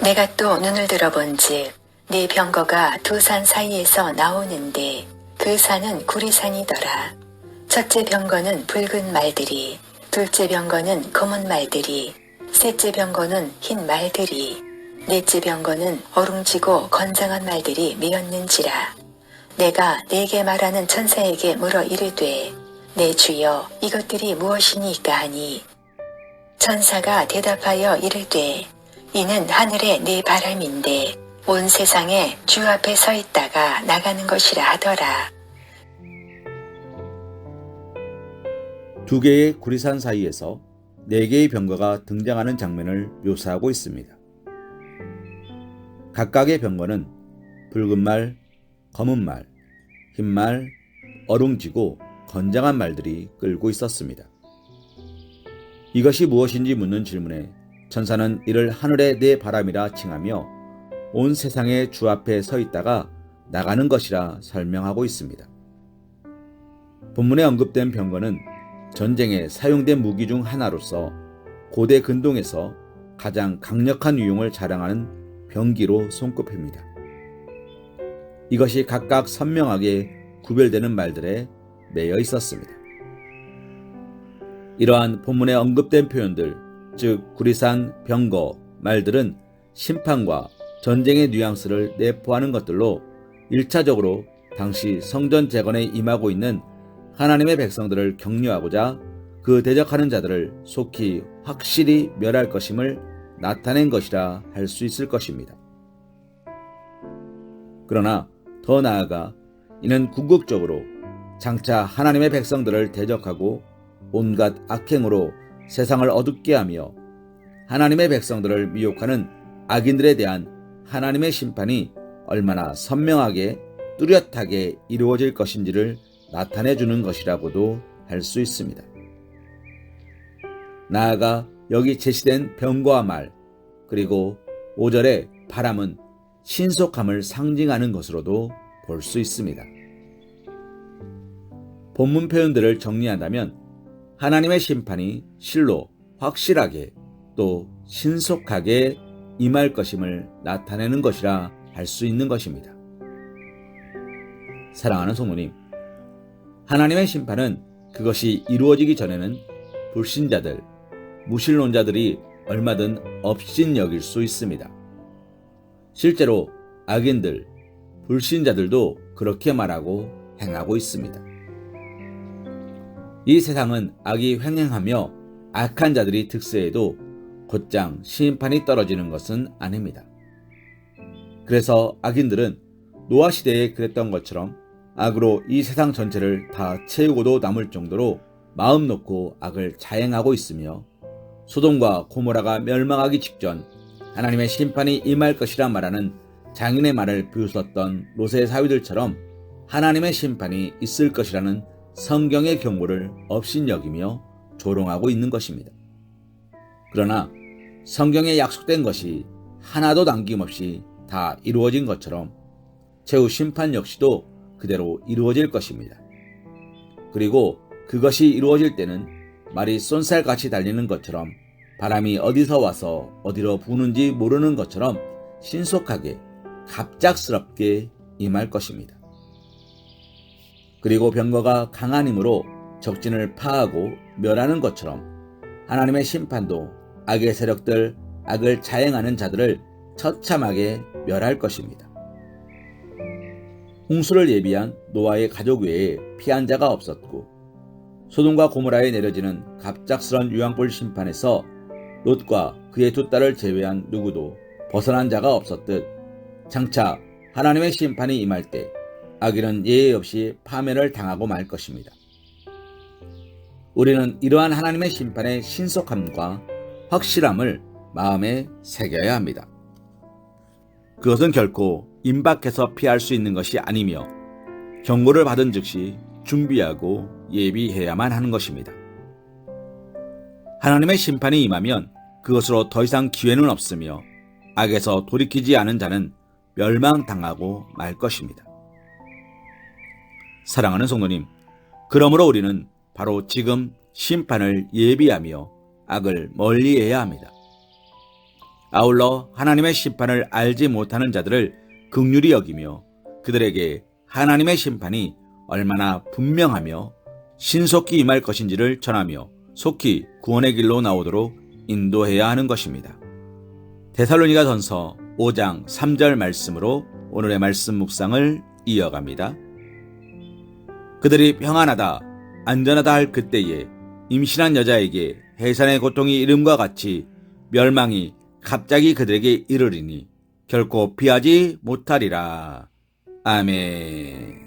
내가 또 눈을 들어본즉 네 병거가 두 산 사이에서 나오는데 그 산은 구리산이더라. 첫째 병거는 붉은 말들이, 둘째 병거는 검은 말들이, 셋째 병거는 흰 말들이, 넷째 병거는 어룽지고 건장한 말들이 메었는지라. 내가 네게 말하는 천사에게 물어 이르되 내 주여 이것들이 무엇이니까 하니, 천사가 대답하여 이르되 이는 하늘의 네 바람인데 온 세상에 주 앞에 서 있다가 나가는 것이라 하더라. 두 개의 구리산 사이에서 네 개의 병거가 등장하는 장면을 묘사하고 있습니다. 각각의 병거는 붉은 말, 검은 말, 흰 말, 어룽지고 건장한 말들이 끌고 있었습니다. 이것이 무엇인지 묻는 질문에 천사는 이를 하늘의 네 바람이라 칭하며 온 세상의 주 앞에 서 있다가 나가는 것이라 설명하고 있습니다. 본문에 언급된 병거는 전쟁에 사용된 무기 중 하나로서 고대 근동에서 가장 강력한 유용을 자랑하는 병기로 손꼽힙니다. 이것이 각각 선명하게 구별되는 말들에 매여 있었습니다. 이러한 본문에 언급된 표현들, 즉 구리산, 병거, 말들은 심판과 전쟁의 뉘앙스를 내포하는 것들로 1차적으로 당시 성전 재건에 임하고 있는 하나님의 백성들을 격려하고자 그 대적하는 자들을 속히 확실히 멸할 것임을 나타낸 것이라 할 수 있을 것입니다. 그러나 더 나아가 이는 궁극적으로 장차 하나님의 백성들을 대적하고 온갖 악행으로 세상을 어둡게 하며 하나님의 백성들을 미혹하는 악인들에 대한 하나님의 심판이 얼마나 선명하게 뚜렷하게 이루어질 것인지를 나타내주는 것이라고도 할 수 있습니다. 나아가 여기 제시된 병거와 말, 그리고 5절의 바람은 신속함을 상징하는 것으로도 볼 수 있습니다. 본문 표현들을 정리한다면 하나님의 심판이 실로 확실하게 또 신속하게 임할 것임을 나타내는 것이라 할 수 있는 것입니다. 사랑하는 성도님, 하나님의 심판은 그것이 이루어지기 전에는 불신자들, 무신론자들이 얼마든 업신여길 수 있습니다. 실제로 악인들, 불신자들도 그렇게 말하고 행하고 있습니다. 이 세상은 악이 횡행하며 악한 자들이 득세해도 곧장 심판이 떨어지는 것은 아닙니다. 그래서 악인들은 노아 시대에 그랬던 것처럼 악으로 이 세상 전체를 다 채우고도 남을 정도로 마음 놓고 악을 자행하고 있으며, 소돔과 고모라가 멸망하기 직전 하나님의 심판이 임할 것이라 말하는 장인의 말을 비웃었던 롯의 사위들처럼 하나님의 심판이 있을 것이라는 성경의 경고를 업신여기며 조롱하고 있는 것입니다. 그러나 성경에 약속된 것이 하나도 남김없이 다 이루어진 것처럼 최후 심판 역시도 그대로 이루어질 것입니다. 그리고 그것이 이루어질 때는 말이 쏜살같이 달리는 것처럼 바람이 어디서 와서 어디로 부는지 모르는 것처럼 신속하게 갑작스럽게 임할 것입니다. 그리고 병거가 강한 힘으로 적진을 파하고 멸하는 것처럼 하나님의 심판도 악의 세력들, 악을 자행하는 자들을 처참하게 멸할 것입니다. 홍수를 예비한 노아의 가족 외에 피한 자가 없었고, 소돔과 고모라에 내려지는 갑작스런 유황불 심판에서 롯과 그의 두 딸을 제외한 누구도 벗어난 자가 없었듯, 장차 하나님의 심판이 임할 때 악인은 예외 없이 파멸을 당하고 말 것입니다. 우리는 이러한 하나님의 심판의 신속함과 확실함을 마음에 새겨야 합니다. 그것은 결코 임박해서 피할 수 있는 것이 아니며 경고를 받은 즉시 준비하고 예비해야만 하는 것입니다. 하나님의 심판이 임하면 그것으로 더 이상 기회는 없으며 악에서 돌이키지 않은 자는 멸망당하고 말 것입니다. 사랑하는 성도님, 그러므로 우리는 바로 지금 심판을 예비하며 악을 멀리해야 합니다. 아울러 하나님의 심판을 알지 못하는 자들을 긍휼히 여기며 그들에게 하나님의 심판이 얼마나 분명하며 신속히 임할 것인지를 전하며 속히 구원의 길로 나오도록 인도해야 하는 것입니다. 데살로니가전서 5장 3절 말씀으로 오늘의 말씀 묵상을 이어갑니다. 그들이 평안하다, 안전하다 할 그때에 임신한 여자에게 해산의 고통이 이름과 같이 멸망이 갑자기 그들에게 이르리니 결코 피하지 못하리라. 아멘.